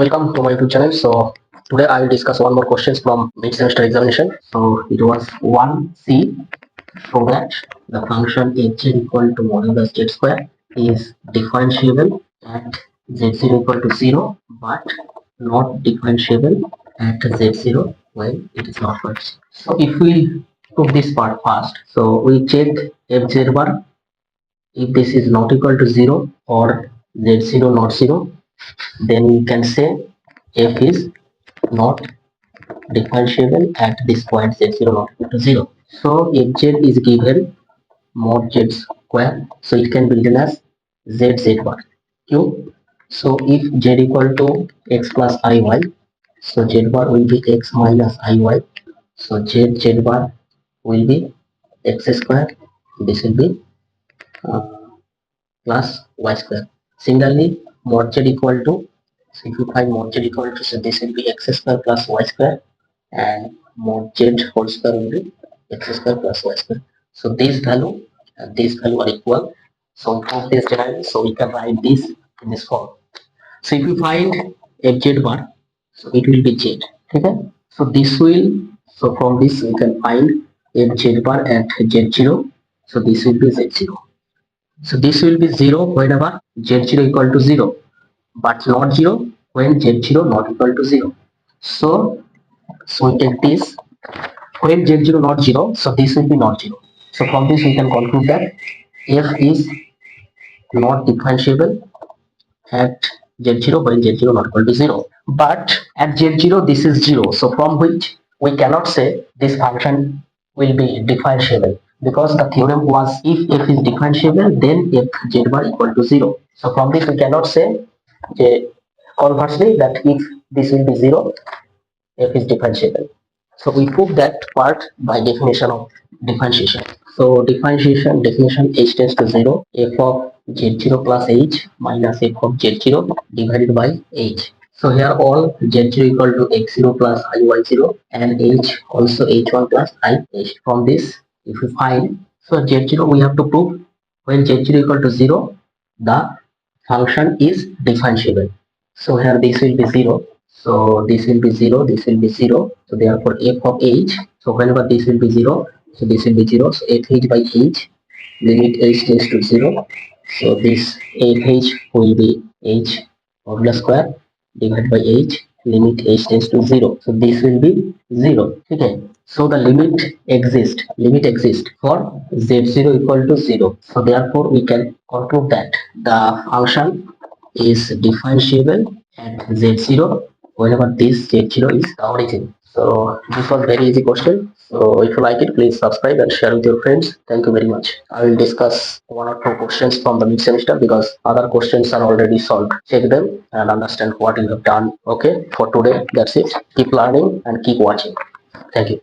Welcome to my YouTube channel. So today I will discuss one more questions from mid-semester examination. So it was 1C. So that the function h equal to modulus z square is differentiable at z0 equal to 0 but not differentiable at z0 when it is not first. So if we prove this part first, so we check fz bar. If this is not equal to 0 or z0 not 0, then we can say f is not differentiable at this point z0 not equal to 0. So if z is given mod z square, so it can be written as z bar q. So if z equal to x plus iy, so z bar will be x minus iy. So z bar will be x square. This will be uh, plus y square. Similarly, mod z equal to, so if you find mod z equal to, so this will be x square plus y square, and mod z whole square will be x square plus y square. So this value and this value are equal. So prove this generally, so we can write this in this form. So if you find fz bar, so it will be z. Okay? So this will, so from this we can find fz bar at z0. So this will be z0. So this will be 0 whenever z0 equal to 0, but not 0 when z0 not equal to 0. So we take this when z0 not 0, so this will be not 0. So from this we can conclude that f is not differentiable at z0 when z0 not equal to 0. But at z0 this is 0. So from which we cannot say this function will be differentiable, because the theorem was if f is differentiable then f z bar equal to 0. So from this we cannot say conversely that if this will be 0, f is differentiable. So we prove that part by definition of differentiation. So differentiation definition, h tends to 0, f of z0 plus h minus f of z0 divided by h. So here all z0 equal to x0 plus iy0 and h also h1 plus ih. From this, if you find, so z0 we have to prove when z0 equal to 0, the function is differentiable. So here this will be 0. So this will be 0, this will be 0. So therefore f of h. So whenever this will be 0, so this will be 0. So f h by h, limit h tends to 0. So this f h will be h modular square divided by h, limit h tends to 0. So this will be 0. Okay. So the limit exists for z0 equal to 0. So therefore we can conclude that the function is differentiable at z0 whenever this z0 is the origin. So this was very easy question. So if you like it, please subscribe and share with your friends. Thank you very much. I will discuss one or two questions from the mid semester because other questions are already solved. Check them and understand what you have done. Okay, for today that's it. Keep learning and keep watching. Thank you.